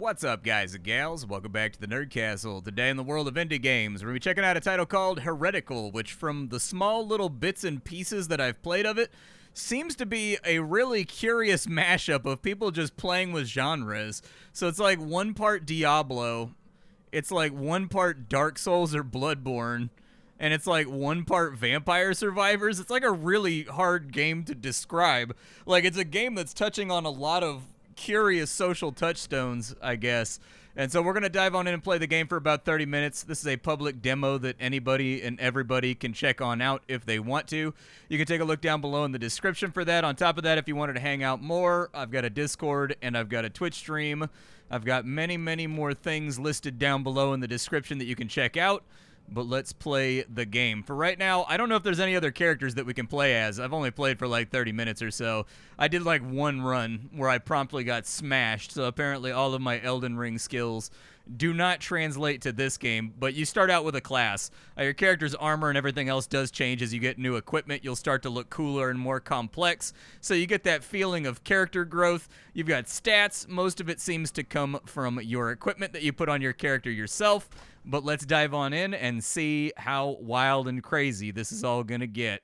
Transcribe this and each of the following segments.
What's up, guys and gals? Welcome back to the Nerd Castle. Today in the world of indie games, we're going to be checking out a title called Heretical, which from the small little bits and pieces that I've played of it, seems to be a really curious mashup of people just playing with genres. So it's like one part Diablo, it's like one part Dark Souls or Bloodborne, and it's like one part Vampire Survivors. It's like a really hard game to describe. Like, it's a game that's touching on a lot of curious social touchstones, I guess. And so we're going to dive on in and play the game for about 30 minutes. This is a public demo that anybody and everybody can check on out if they want to. You can take a look down below in the description for that. On top of that, if you wanted to hang out more, I've got a Discord and I've got a Twitch stream. I've got many, many more things listed down below in the description that you can check out. But let's play the game. For right now, I don't know if there's any other characters that we can play as. I've only played for like 30 minutes or so. I did like one run where I promptly got smashed, so apparently all of my Elden Ring skills do not translate to this game, but you start out with a class. Your character's armor and everything else does change as you get new equipment. You'll start to look cooler and more complex, so you get that feeling of character growth. You've got stats. Most of it seems to come from your equipment that you put on your character yourself, but let's dive on in and see how wild and crazy this is all gonna get.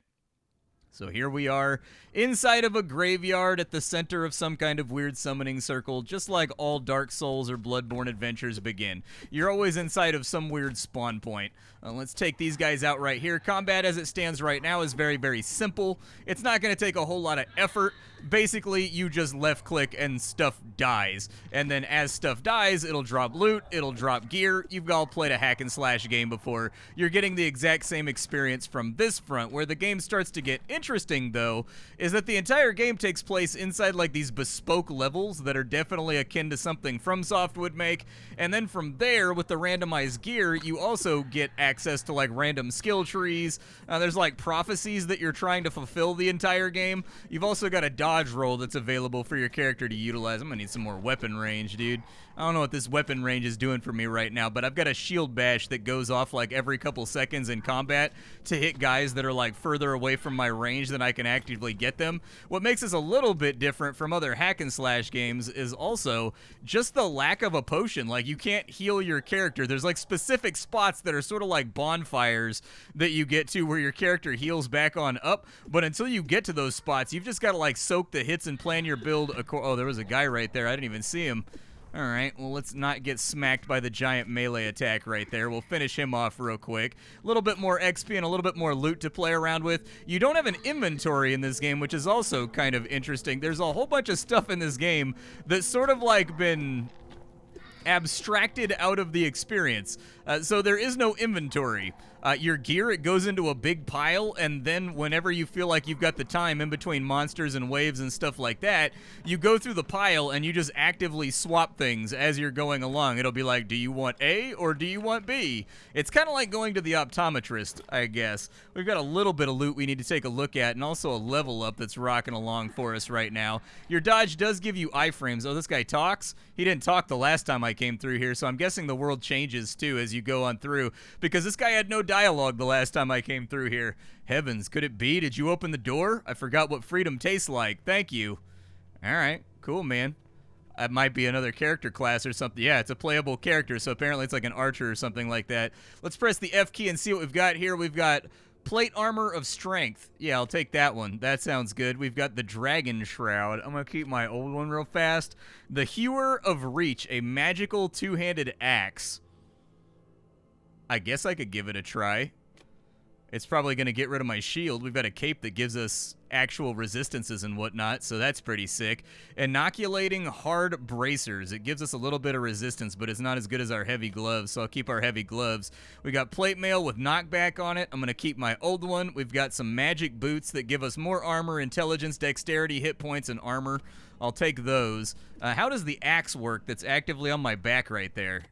So here we are, inside of a graveyard at the center of some kind of weird summoning circle, just like all Dark Souls or Bloodborne adventures begin. You're always inside of some weird spawn point. Let's take these guys out right here. Combat as it stands right now is very, very simple. It's not going to take a whole lot of effort. Basically, you just left click and stuff dies. And then as stuff dies, it'll drop loot, it'll drop gear. You've all played a hack and slash game before. You're getting the exact same experience from this front. Where the game starts to get interesting, though, is that the entire game takes place inside like these bespoke levels that are definitely akin to something FromSoft would make. And then from there, with the randomized gear, you also get access to like random skill trees. There's like prophecies that you're trying to fulfill the entire game. You've also got a dodge roll that's available for your character to utilize. I'm gonna need some more weapon range, dude. I don't know what this weapon range is doing for me right now, but I've got a shield bash that goes off like every couple seconds in combat to hit guys that are like further away from my range than I can actively get them. What makes this a little bit different from other hack and slash games is also just the lack of a potion. Like, you can't heal your character. There's like specific spots that are sort of like bonfires that you get to where your character heals back on up, but until you get to those spots, you've just got to like soak the hits and plan your build. Oh, there was a guy right there. I didn't even see him. All right, well, let's not get smacked by the giant melee attack right there. We'll finish him off real quick. A little bit more XP and a little bit more loot to play around with. You don't have an inventory in this game, which is also kind of interesting. There's a whole bunch of stuff in this game that's sort of like been abstracted out of the experience. So there is no inventory. Your gear, it goes into a big pile, and then whenever you feel like you've got the time in between monsters and waves and stuff like that, you go through the pile and you just actively swap things as you're going along. It'll be like, do you want A or do you want B? It's kind of like going to the optometrist, I guess. We've got a little bit of loot we need to take a look at, and also a level up that's rocking along for us right now. Your dodge does give you iframes. Oh, this guy talks? He didn't talk the last time I came through here, so I'm guessing the world changes too as you go on through, because this guy had no dialogue the last time I came through here. Heavens, could it be? Did you open the door? I forgot what freedom tastes like. Thank you. All right, cool, man. That might be another character class or something. Yeah, it's a playable character, so apparently it's like an archer or something like that. Let's press the F key and see what we've got here. We've got plate armor of strength. Yeah, I'll take that one. That sounds good. We've got the dragon shroud. I'm going to keep my old one real fast. The hewer of reach, a magical two-handed axe. I guess I could give it a try. It's probably going to get rid of my shield. We've got a cape that gives us actual resistances and whatnot, so that's pretty sick. Inoculating hard bracers. It gives us a little bit of resistance, but it's not as good as our heavy gloves, so I'll keep our heavy gloves. We got plate mail with knockback on it. I'm going to keep my old one. We've got some magic boots that give us more armor, intelligence, dexterity, hit points, and armor. I'll take those. How does the axe work that's actively on my back right there?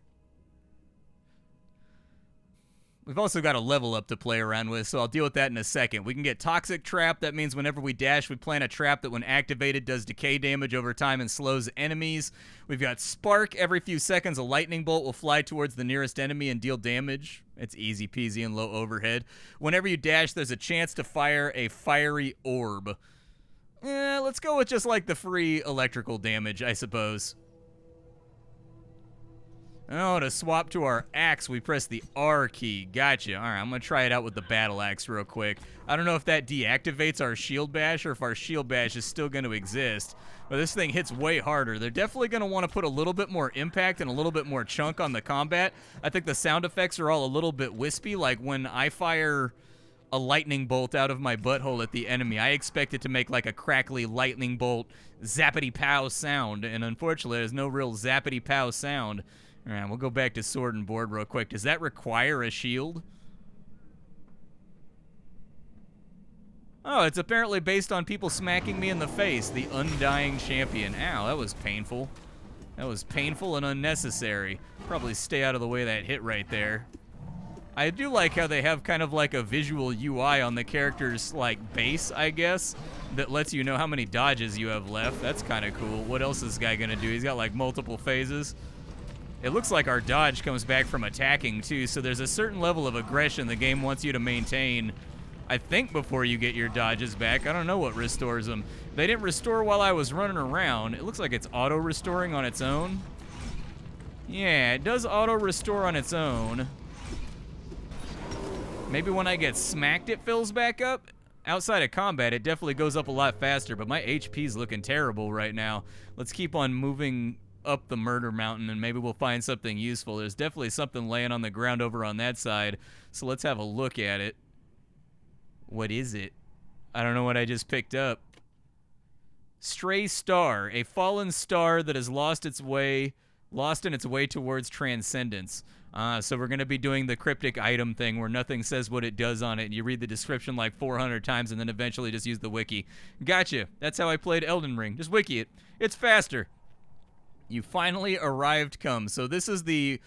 We've also got a level up to play around with, so I'll deal with that in a second. We can get Toxic Trap. That means whenever we dash, we plant a trap that when activated does decay damage over time and slows enemies. We've got Spark. Every few seconds, a lightning bolt will fly towards the nearest enemy and deal damage. It's easy peasy and low overhead. Whenever you dash, there's a chance to fire a fiery orb. Let's go with just like the free electrical damage, I suppose. Oh, to swap to our axe, we press the R key. Gotcha. All right, I'm going to try it out with the battle axe real quick. I don't know if that deactivates our shield bash or if our shield bash is still going to exist. But this thing hits way harder. They're definitely going to want to put a little bit more impact and a little bit more chunk on the combat. I think the sound effects are all a little bit wispy. Like when I fire a lightning bolt out of my butthole at the enemy, I expect it to make like a crackly lightning bolt zappity pow sound. And unfortunately, there's no real zappity pow sound. All right, we'll go back to sword and board real quick. Does that require a shield? Oh, it's apparently based on people smacking me in the face. The Undying Champion. Ow, that was painful. That was painful and unnecessary. Probably stay out of the way of that hit right there. I do like how they have kind of like a visual UI on the character's like base, I guess, that lets you know how many dodges you have left. That's kind of cool. What else is this guy gonna do? He's got like multiple phases. It looks like our dodge comes back from attacking too, so there's a certain level of aggression the game wants you to maintain, I think, before you get your dodges back. I don't know what restores them. They didn't restore while I was running around. It looks like it's auto-restoring on its own. Yeah, it does auto-restore on its own. Maybe when I get smacked it fills back up. Outside of combat, it definitely goes up a lot faster, but my HP's looking terrible right now. Let's keep on moving up the murder mountain and maybe we'll find something useful. There's definitely something laying on the ground over on that side, so let's have a look at it. What is it? I don't know what I just picked up. Stray star, a fallen star that has lost in its way towards transcendence. So we're going to be doing the cryptic item thing where nothing says what it does on it, and you read the description like 400 times and then eventually just use the wiki. Gotcha. That's how I played Elden Ring. Just wiki it. It's faster. You finally arrived, come. So this is the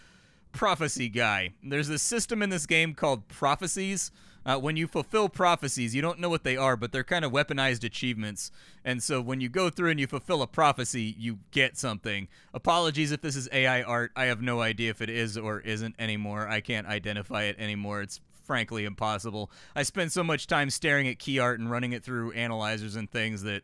prophecy guy. There's a system in this game called prophecies. When you fulfill prophecies, you don't know what they are, but they're kind of weaponized achievements. And so when you go through and you fulfill a prophecy, you get something. Apologies if this is AI art. I have no idea if it is or isn't anymore. I can't identify it anymore. It's frankly impossible. I spend so much time staring at key art and running it through analyzers and things that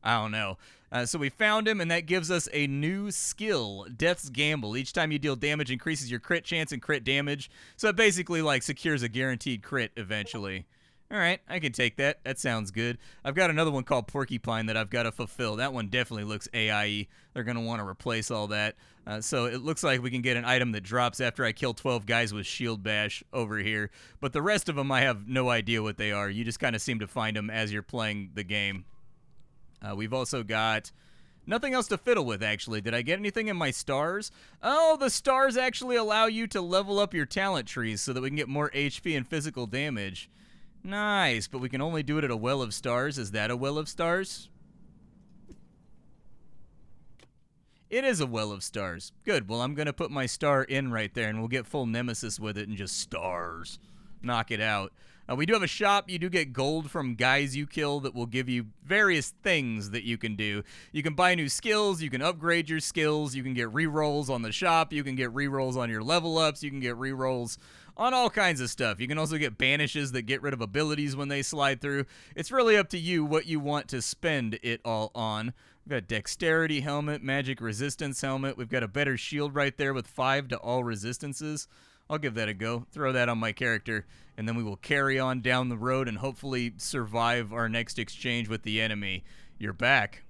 I don't know. So we found him, and that gives us a new skill, Death's Gamble. Each time you deal damage increases your crit chance and crit damage. So it basically like secures a guaranteed crit eventually. All right, I can take that. That sounds good. I've got another one called Porcupine that I've got to fulfill. That one definitely looks AI-y. They're going to want to replace all that. So it looks like we can get an item that drops after I kill 12 guys with Shield Bash over here. But the rest of them, I have no idea what they are. You just kind of seem to find them as you're playing the game. We've also got nothing else to fiddle with, actually. Did I get anything in my stars? Oh, the stars actually allow you to level up your talent trees so that we can get more HP and physical damage. Nice, but we can only do it at a well of stars. Is that a well of stars? It is a well of stars. Good, well, I'm going to put my star in right there, and we'll get full nemesis with it and just stars. Knock it out. We do have a shop. You do get gold from guys you kill that will give you various things that you can do. You can buy new skills. You can upgrade your skills. You can get rerolls on the shop. You can get rerolls on your level ups. You can get rerolls on all kinds of stuff. You can also get banishes that get rid of abilities when they slide through. It's really up to you what you want to spend it all on. We've got dexterity helmet, magic resistance helmet. We've got a better shield right there with 5 to all resistances. I'll give that a go. Throw that on my character, and then we will carry on down the road and hopefully survive our next exchange with the enemy. You're back.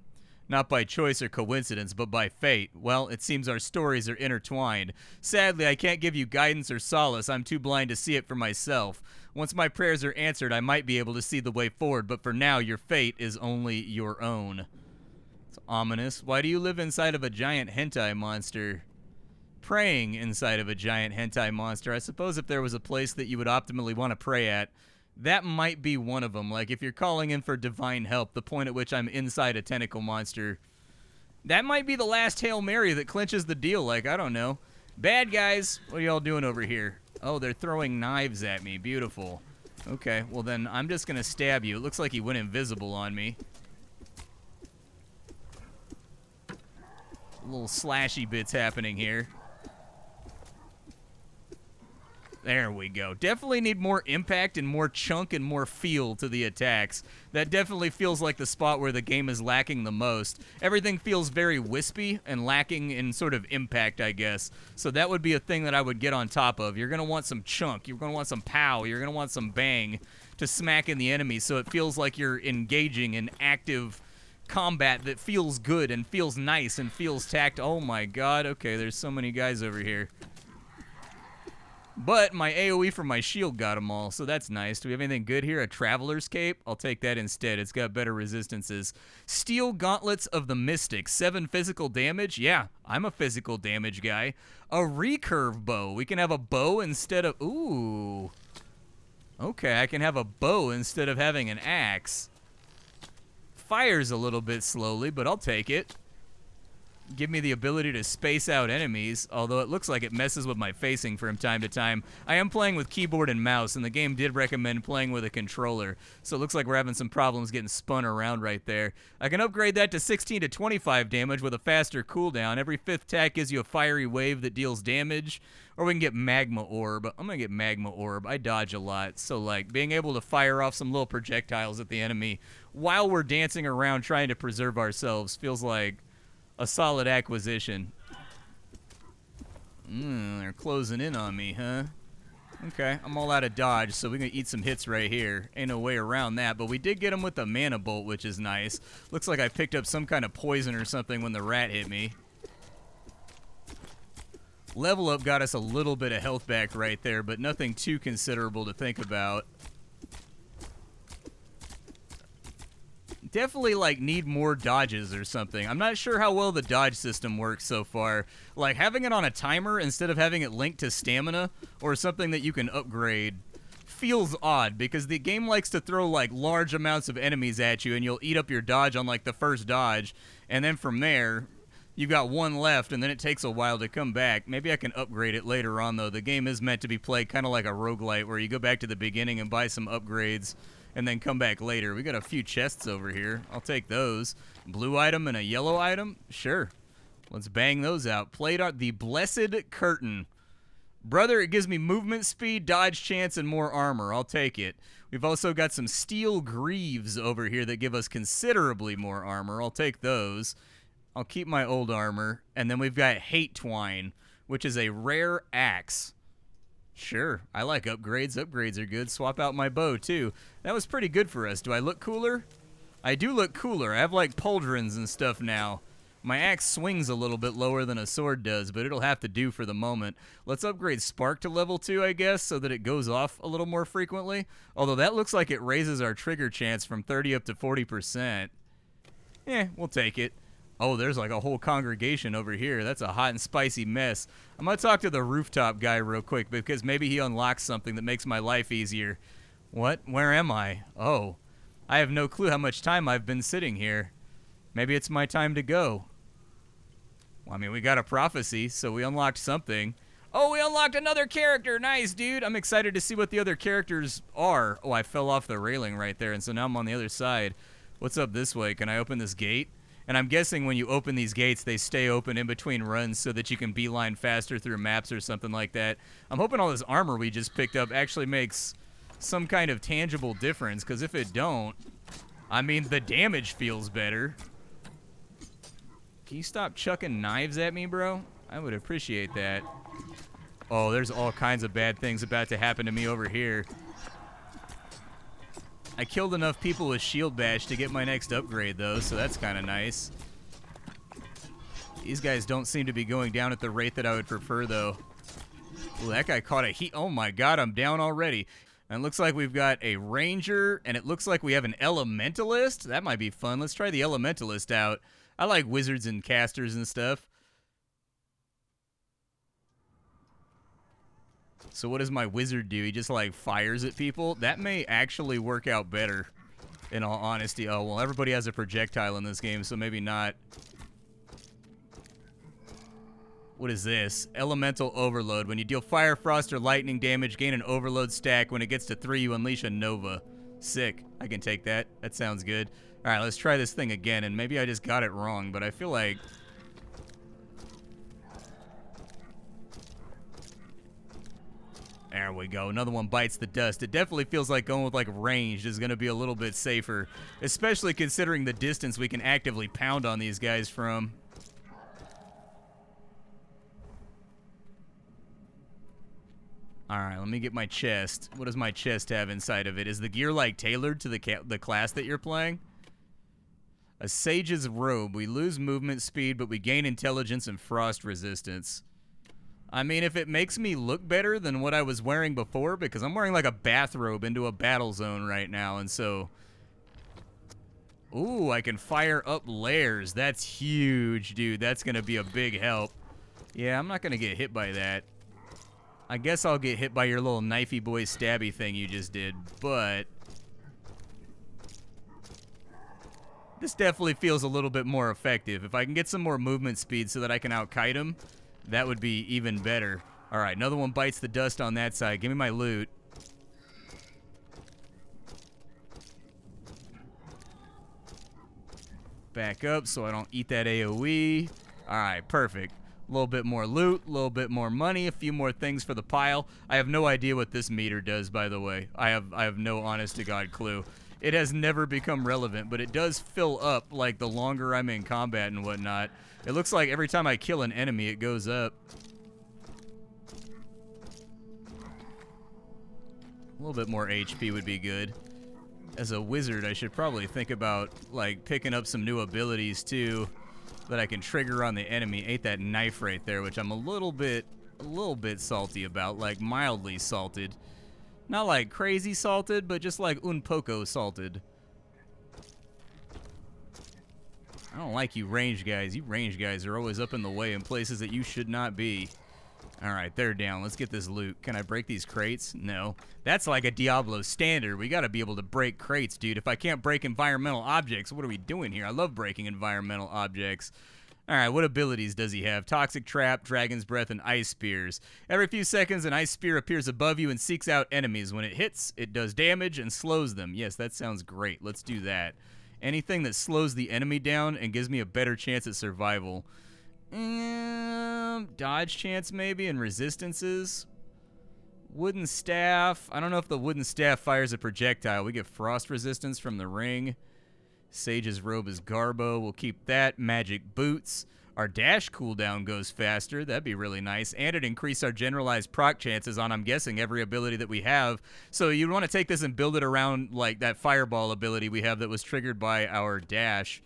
Not by choice or coincidence, but by fate. Well, it seems our stories are intertwined. Sadly, I can't give you guidance or solace. I'm too blind to see it for myself. Once my prayers are answered, I might be able to see the way forward, but for now, your fate is only your own. It's ominous. Why do you live inside of a giant hentai monster? Praying inside of a giant hentai monster. I suppose if there was a place that you would optimally want to pray at, that might be one of them. Like if you're calling in for divine help, the point at which I'm inside a tentacle monster, that might be the last Hail Mary that clinches the deal. Like, I don't know. Bad guys, what are y'all doing over here? Oh, they're throwing knives at me. Beautiful. Okay, well then I'm just going to stab you. It looks like he went invisible on me. Little slashy bits happening here. There we go. Definitely need more impact and more chunk and more feel to the attacks. That definitely feels like the spot where the game is lacking the most. Everything feels very wispy and lacking in sort of impact, I guess. So that would be a thing that I would get on top of. You're going to want some chunk. You're going to want some pow. You're going to want some bang to smack in the enemy so it feels like you're engaging in active combat that feels good and feels nice and feels tact. Oh my god. Okay, there's so many guys over here. But my AoE from my shield got them all, so that's nice. Do we have anything good here? A Traveler's Cape? I'll take that instead. It's got better resistances. Steel Gauntlets of the Mystic. 7 physical damage? Yeah, I'm a physical damage guy. A Recurve Bow. We can have a bow instead of... Ooh. Okay, I can have a bow instead of having an axe. Fires a little bit slowly, but I'll take it. Give me the ability to space out enemies, although it looks like it messes with my facing from time to time. I am playing with keyboard and mouse, and the game did recommend playing with a controller, so it looks like we're having some problems getting spun around right there. I can upgrade that to 16 to 25 damage with a faster cooldown. Every 5th attack gives you a fiery wave that deals damage, or we can get Magma Orb. I'm going to get Magma Orb. I dodge a lot, so like being able to fire off some little projectiles at the enemy while we're dancing around trying to preserve ourselves feels like a solid acquisition. They're closing in on me, huh? Okay, I'm all out of dodge, so we can eat some hits right here. Ain't no way around that, but we did get him with the Mana Bolt, which is nice. Looks like I picked up some kind of poison or something when the rat hit me. Level up got us a little bit of health back right there, but nothing too considerable to think about. Definitely, like, need more dodges or something. I'm not sure how well the dodge system works so far. Like, having it on a timer instead of having it linked to stamina or something that you can upgrade feels odd, because the game likes to throw, like, large amounts of enemies at you, and you'll eat up your dodge on, like, the first dodge, and then from there, you've got one left, and then it takes a while to come back. Maybe I can upgrade it later on, though. The game is meant to be played kind of like a roguelite, where you go back to the beginning and buy some upgrades and then come back later. We got a few chests over here. I'll take those. Blue item and a yellow item? Sure. Let's bang those out. Plate art, the Blessed Curtain. Brother, it gives me movement speed, dodge chance, and more armor. I'll take it. We've also got some steel greaves over here that give us considerably more armor. I'll take those. I'll keep my old armor. And then we've got Hate Twine, which is a rare axe. Sure, I like upgrades. Upgrades are good. Swap out my bow, too. That was pretty good for us. Do I look cooler? I do look cooler. I have, like, pauldrons and stuff now. My axe swings a little bit lower than a sword does, but it'll have to do for the moment. Let's upgrade Spark to level 2, I guess, so that it goes off a little more frequently. Although that looks like it raises our trigger chance from 30 up to 40%. We'll take it. Oh, there's like a whole congregation over here. That's a hot and spicy mess. I'm going to talk to the rooftop guy real quick, because maybe he unlocks something that makes my life easier. What? Where am I? Oh, I have no clue how much time I've been sitting here. Maybe it's my time to go. Well, I mean, we got a prophecy, so we unlocked something. Oh, we unlocked another character. Nice, dude. I'm excited to see what the other characters are. Oh, I fell off the railing right there, and so now I'm on the other side. What's up this way? Can I open this gate? And I'm guessing when you open these gates, they stay open in between runs so that you can beeline faster through maps or something like that. I'm hoping all this armor we just picked up actually makes some kind of tangible difference, because if it don't, I mean, the damage feels better. Can you stop chucking knives at me, bro? I would appreciate that. Oh, there's all kinds of bad things about to happen to me over here. I killed enough people with Shield Bash to get my next upgrade, though, so that's kind of nice. These guys don't seem to be going down at the rate that I would prefer, though. Ooh, that guy caught a heat. Oh, my God, I'm down already. And it looks like we've got a Ranger, and it looks like we have an Elementalist. That might be fun. Let's try the Elementalist out. I like wizards and casters and stuff. So what does my wizard do? He just, like, fires at people? That may actually work out better, in all honesty. Oh, well, everybody has a projectile in this game, so maybe not. What is this? Elemental Overload. When you deal fire, frost, or lightning damage, gain an overload stack. When it gets to 3, you unleash a Nova. Sick. I can take that. That sounds good. All right, let's try this thing again, and maybe I just got it wrong, but I feel like... There we go. Another one bites the dust. It definitely feels like going with like ranged is going to be a little bit safer, especially considering the distance we can actively pound on these guys from. All right, let me get my chest. What does my chest have inside of it? Is the gear like tailored to the class that you're playing? A sage's robe. We lose movement speed, but we gain intelligence and frost resistance. I mean, if it makes me look better than what I was wearing before, because I'm wearing like a bathrobe into a battle zone right now, and so... Ooh, I can fire up layers. That's huge, dude. That's going to be a big help. Yeah, I'm not going to get hit by that. I guess I'll get hit by your little knifey boy stabby thing you just did, but... This definitely feels a little bit more effective. If I can get some more movement speed so that I can out-kite him, that would be even better. All right, another one bites the dust on that side. Give me my loot. Back up so I don't eat that AoE. All right, perfect. A little bit more loot, a little bit more money, a few more things for the pile. I have no idea what this meter does, by the way. I have no honest-to-God clue. It has never become relevant, but it does fill up, like, the longer I'm in combat and whatnot. It looks like every time I kill an enemy, it goes up. A little bit more HP would be good. As a wizard, I should probably think about, like, picking up some new abilities, too, that I can trigger on the enemy. Ate that knife right there, which I'm a little bit salty about, like, mildly salted. Not like crazy salted, but just like un poco salted. I don't like you range guys. You range guys are always up in the way in places that you should not be. Alright, they're down. Let's get this loot. Can I break these crates? No. That's like a Diablo standard. We gotta be able to break crates, dude. If I can't break environmental objects, what are we doing here? I love breaking environmental objects. Alright, what abilities does he have? Toxic Trap, Dragon's Breath, and Ice Spears. Every few seconds, an Ice Spear appears above you and seeks out enemies. When it hits, it does damage and slows them. Yes, that sounds great. Let's do that. Anything that slows the enemy down and gives me a better chance at survival. Dodge chance, maybe, and resistances. Wooden Staff. I don't know if the Wooden Staff fires a projectile. We get frost resistance from the ring. Sage's Robe is Garbo. We'll keep that. Magic Boots. Our dash cooldown goes faster. That'd be really nice. And it increased our generalized proc chances on, I'm guessing, every ability that we have. So you'd want to take this and build it around, like, that fireball ability we have that was triggered by our dash.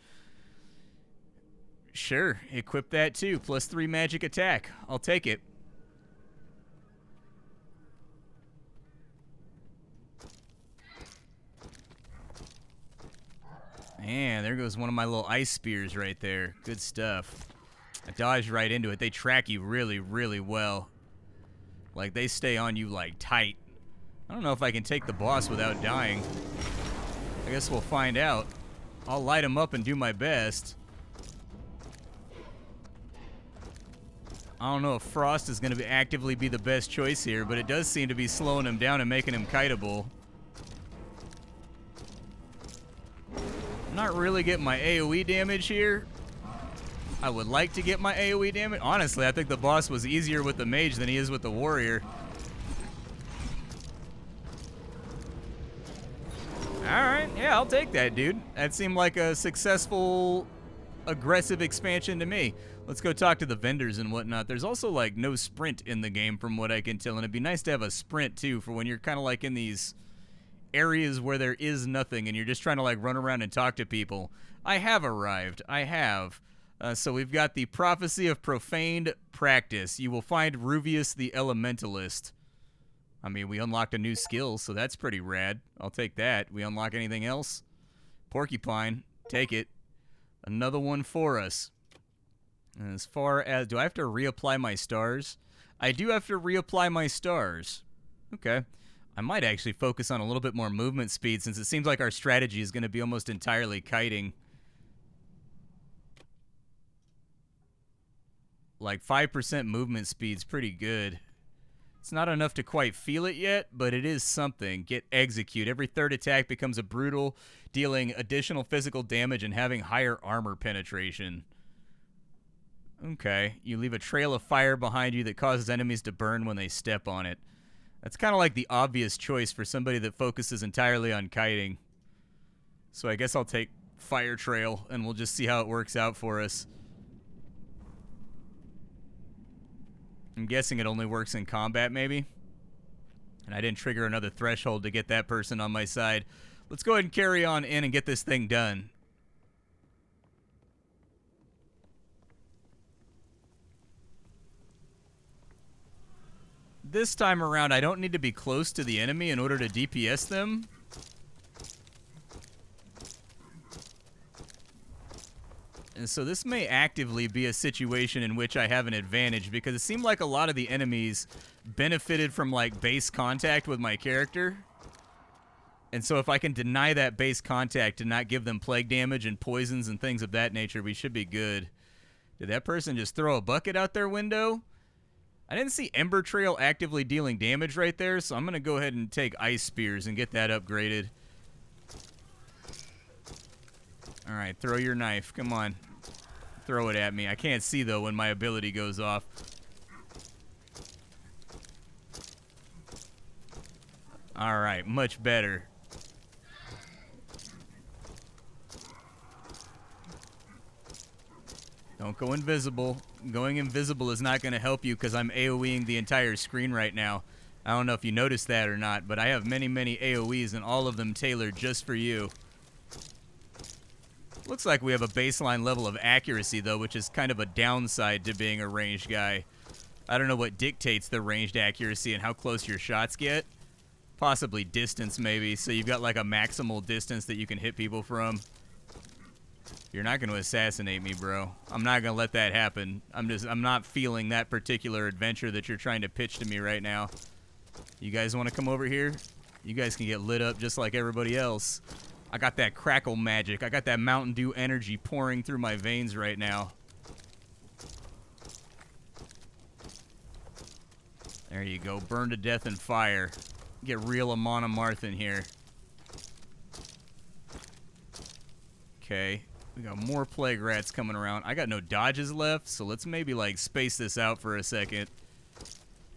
Sure. Equip that, too. +3 magic attack. I'll take it. Man, there goes one of my little ice spears right there. Good stuff. I dodged right into it. They track you really, really well. Like, they stay on you, like, tight. I don't know if I can take the boss without dying. I guess we'll find out. I'll light him up and do my best. I don't know if Frost is going to actively be the best choice here, but it does seem to be slowing him down and making him kiteable. Not really getting my AoE damage here. I would like to get my AoE damage. Honestly, I think the boss was easier with the mage than he is with the warrior. Alright, yeah, I'll take that, dude. That seemed like a successful, aggressive expansion to me. Let's go talk to the vendors and whatnot. There's also, like, no sprint in the game from what I can tell, and it'd be nice to have a sprint, too, for when you're kind of, like, in these areas where there is nothing and you're just trying to, like, run around and talk to people. I have arrived. I have. So we've got the Prophecy of Profaned Practice. You will find Ruvius the Elementalist. I mean, we unlocked a new skill, so that's pretty rad. I'll take that. We unlock anything else? Porcupine. Take it. Another one for us. And as far as... do I have to reapply my stars? I do have to reapply my stars. Okay. I might actually focus on a little bit more movement speed since it seems like our strategy is going to be almost entirely kiting. Like 5% movement speed's pretty good. It's not enough to quite feel it yet, but it is something. Get Execute. Every third attack becomes a brutal, dealing additional physical damage and having higher armor penetration. Okay. You leave a trail of fire behind you that causes enemies to burn when they step on it. That's kind of like the obvious choice for somebody that focuses entirely on kiting. So I guess I'll take Fire Trail, and we'll just see how it works out for us. I'm guessing it only works in combat, maybe? And I didn't trigger another threshold to get that person on my side. Let's go ahead and carry on in and get this thing done. This time around, I don't need to be close to the enemy in order to DPS them. And so this may actively be a situation in which I have an advantage, because it seemed like a lot of the enemies benefited from, like, base contact with my character. And so if I can deny that base contact and not give them plague damage and poisons and things of that nature, we should be good. Did that person just throw a bucket out their window? I didn't see Ember Trail actively dealing damage right there, so I'm going to go ahead and take Ice Spears and get that upgraded. Alright, throw your knife. Come on. Throw it at me. I can't see, though, when my ability goes off. Alright, much better. Don't go invisible. Going invisible is not going to help you because I'm AoEing the entire screen right now. I don't know if you noticed that or not, but I have many, many AoEs and all of them tailored just for you. Looks like we have a baseline level of accuracy, though, which is kind of a downside to being a ranged guy. I don't know what dictates the ranged accuracy and how close your shots get. Possibly distance, maybe, so you've got like a maximal distance that you can hit people from. You're not going to assassinate me, bro. I'm not going to let that happen. I'm not feeling that particular adventure that you're trying to pitch to me right now. You guys want to come over here? You guys can get lit up just like everybody else. I got that crackle magic. I got that Mountain Dew energy pouring through my veins right now. There you go. Burn to death in fire. Get real Amon Amarth in here. Okay. We got more plague rats coming around. I got no dodges left, so let's maybe like space this out for a second.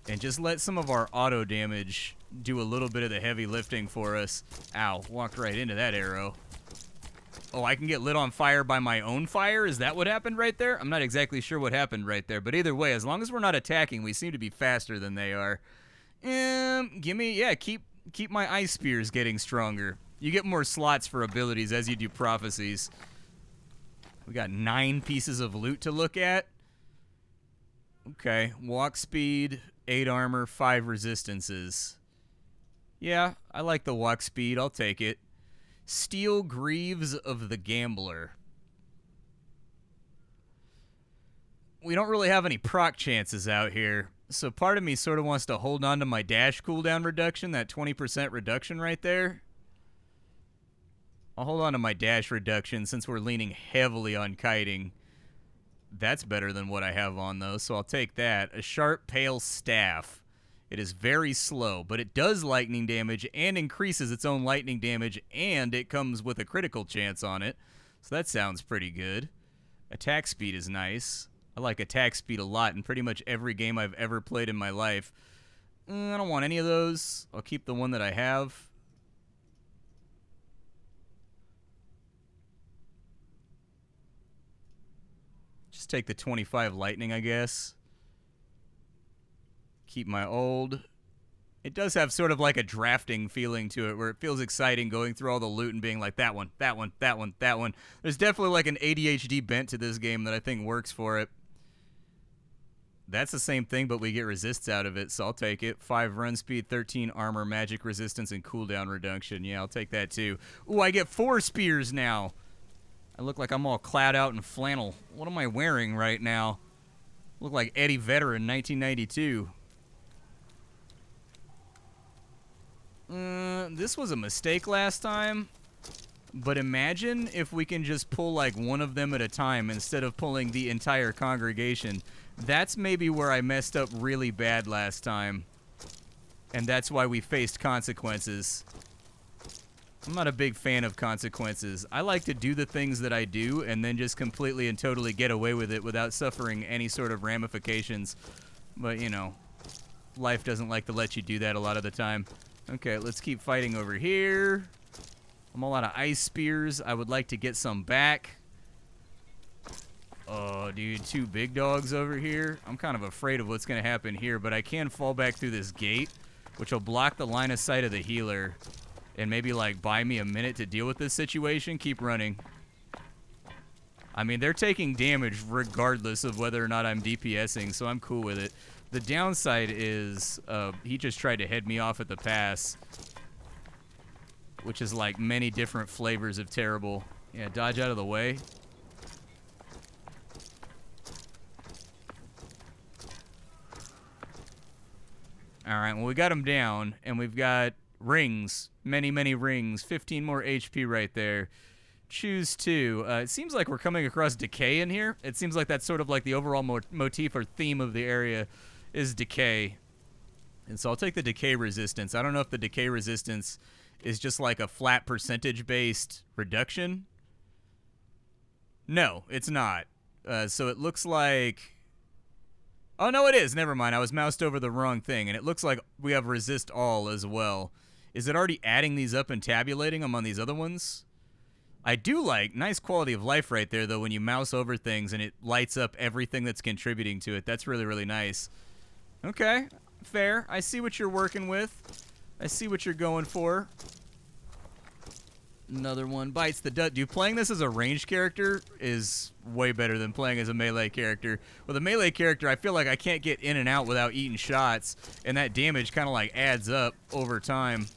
And just let some of our auto damage do a little bit of the heavy lifting for us. Ow, walked right into that arrow. Oh, I can get lit on fire by my own fire? Is that what happened right there? I'm not exactly sure what happened right there, but either way, as long as we're not attacking, we seem to be faster than they are. Keep my ice spears getting stronger. You get more slots for abilities as you do prophecies. We got 9 pieces of loot to look at. Okay, walk speed, 8 armor, 5 resistances. Yeah, I like the walk speed. I'll take it. Steel Greaves of the Gambler. We don't really have any proc chances out here, so part of me sort of wants to hold on to my dash cooldown reduction, that 20% reduction right there. I'll hold on to my dash reduction since we're leaning heavily on kiting. That's better than what I have on, though, so I'll take that. A Sharp Pale Staff. It is very slow, but it does lightning damage and increases its own lightning damage, and it comes with a critical chance on it. So that sounds pretty good. Attack speed is nice. I like attack speed a lot in pretty much every game I've ever played in my life. I don't want any of those. I'll keep the one that I have. Just take the 25 lightning, I guess. Keep my old. It does have sort of like a drafting feeling to it, where it feels exciting going through all the loot and being like, that one, that one, that one, that one. There's definitely like an ADHD bent to this game that I think works for it. That's the same thing, but we get resists out of it, so I'll take it. 5 run speed, 13 armor, magic resistance, and cooldown reduction. Yeah, I'll take that too. Ooh, I get 4 spears now. I look like I'm all clad out in flannel. What am I wearing right now? Look like Eddie Vedder in 1992. This was a mistake last time, but imagine if we can just pull like one of them at a time instead of pulling the entire congregation. That's maybe where I messed up really bad last time, and that's why we faced consequences. I'm not a big fan of consequences. I like to do the things that I do and then just completely and totally get away with it without suffering any sort of ramifications. But, you know, life doesn't like to let you do that a lot of the time. Okay, let's keep fighting over here. I'm all out of ice spears. I would like to get some back. Oh, dude, 2 big dogs over here. I'm kind of afraid of what's going to happen here, but I can fall back through this gate, which will block the line of sight of the healer and maybe, like, buy me a minute to deal with this situation. Keep running. I mean, they're taking damage regardless of whether or not I'm DPSing, so I'm cool with it. The downside is he just tried to head me off at the pass, which is like many different flavors of terrible. Yeah, dodge out of the way. Alright, well, we got him down, and we've got rings. Many, many rings. 15 more HP right there. Choose 2. It seems like we're coming across decay in here. It seems like that's sort of like the overall motif or theme of the area is decay. And so I'll take the decay resistance. I don't know if the decay resistance is just like a flat percentage-based reduction. No, it's not. So it looks like... Oh, no, it is. Never mind. I was moused over the wrong thing, and it looks like we have resist all as well. Is it already adding these up and tabulating them on these other ones? I do like nice quality of life right there, though, when you mouse over things and it lights up everything that's contributing to it. That's really, really nice. Okay, fair. I see what you're working with. I see what you're going for. Another one bites the dust. Dude, playing this as a ranged character is way better than playing as a melee character. With a melee character, I feel like I can't get in and out without eating shots, and that damage kind of like adds up over time.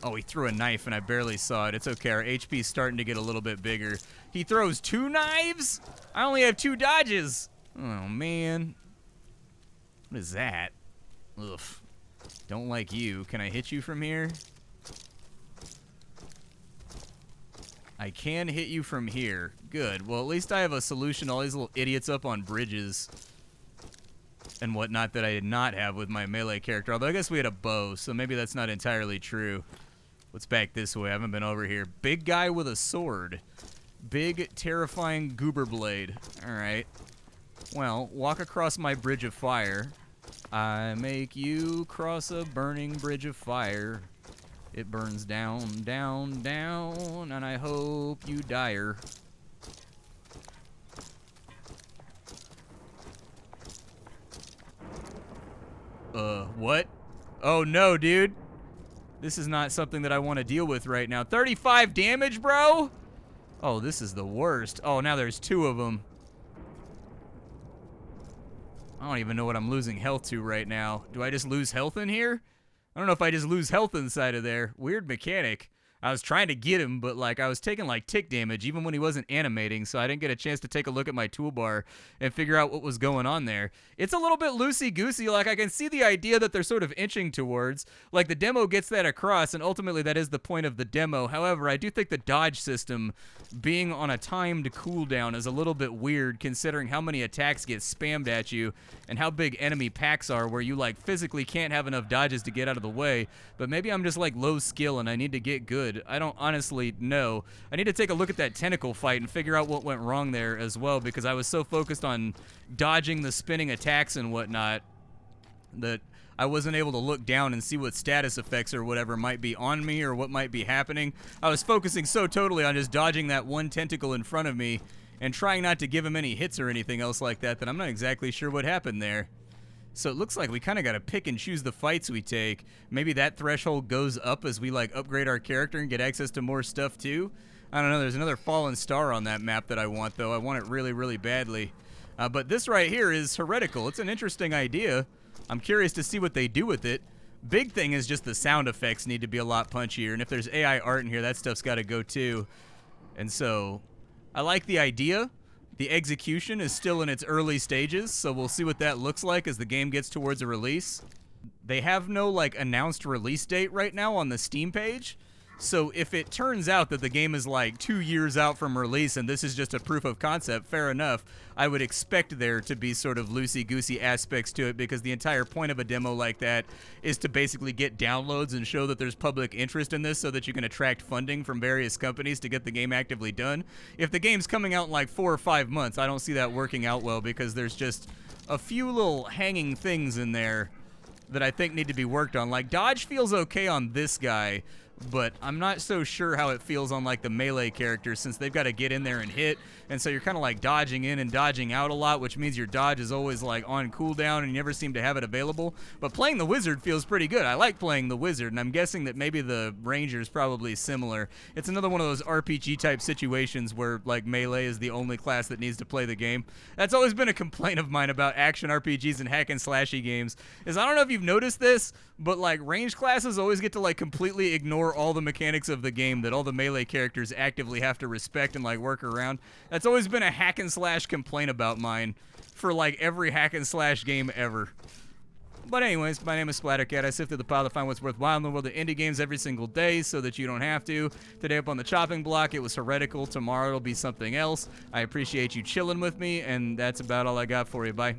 Oh, he threw a knife and I barely saw it. It's okay. Our HP's starting to get a little bit bigger. He throws 2 knives? I only have 2 dodges. Oh, man. What is that? Ugh. Don't like you. Can I hit you from here? I can hit you from here. Good. Well, at least I have a solution to all these little idiots up on bridges and whatnot that I did not have with my melee character. Although I guess we had a bow, so maybe that's not entirely true. What's back this way? I haven't been over here. Big guy with a sword. Big, terrifying goober blade. Alright. Well, walk across my bridge of fire. I make you cross a burning bridge of fire. It burns down, down, down, and I hope you dire. What? Oh no, dude. This is not something that I want to deal with right now. 35 damage, bro? Oh, this is the worst. Oh, now there's 2 of them. I don't even know what I'm losing health to right now. Do I just lose health in here? I don't know if I just lose health inside of there. Weird mechanic. I was trying to get him, but like I was taking like tick damage even when he wasn't animating, so I didn't get a chance to take a look at my toolbar and figure out what was going on there. It's a little bit loosey-goosey. Like I can see the idea that they're sort of inching towards. Like the demo gets that across, and ultimately that is the point of the demo. However, I do think the dodge system being on a timed cooldown is a little bit weird considering how many attacks get spammed at you and how big enemy packs are where you like physically can't have enough dodges to get out of the way. But maybe I'm just like low skill and I need to get good. I don't honestly know. I need to take a look at that tentacle fight and figure out what went wrong there as well, because I was so focused on dodging the spinning attacks and whatnot that I wasn't able to look down and see what status effects or whatever might be on me or what might be happening. I was focusing so totally on just dodging that one tentacle in front of me and trying not to give him any hits or anything else like that I'm not exactly sure what happened there. So it looks like we kind of got to pick and choose the fights we take. Maybe that threshold goes up as we like upgrade our character and get access to more stuff too. I don't know. There's another fallen star on that map that I want, though. I want it really, really badly. But this right here is Heretical. It's an interesting idea. I'm curious to see what they do with it. Big thing is just the sound effects need to be a lot punchier. And if there's AI art in here, that stuff's got to go too. And so I like the idea. The execution is still in its early stages, so we'll see what that looks like as the game gets towards a release. They have no like announced release date right now on the Steam page. So if it turns out that the game is like 2 years out from release and this is just a proof of concept, fair enough. I would expect there to be sort of loosey-goosey aspects to it, because the entire point of a demo like that is to basically get downloads and show that there's public interest in this so that you can attract funding from various companies to get the game actively done. If the game's coming out in like 4 or 5 months, I don't see that working out well, because there's just a few little hanging things in there that I think need to be worked on. Like, dodge feels okay on this guy, but I'm not so sure how it feels on like the melee characters, since they've got to get in there and hit, and so you're kind of like dodging in and dodging out a lot, which means your dodge is always like on cooldown and you never seem to have it available. But playing the wizard feels pretty good. I like playing the wizard, and I'm guessing that maybe the ranger is probably similar. It's another one of those RPG type situations where like melee is the only class that needs to play the game. That's always been a complaint of mine about action RPGs and hack and slashy games, is I don't know if you've noticed this, but like ranged classes always get to like completely ignore all the mechanics of the game that all the melee characters actively have to respect and like work around. That's always been a hack and slash complaint about mine for like every hack and slash game ever. But anyways, my name is Splattercat. I sift through the pile to find what's worthwhile in the world of indie games every single day so that you don't have to. Today up on the chopping block, it was Heretical. Tomorrow it'll be something else. I appreciate you chilling with me, and that's about all I got for you. Bye.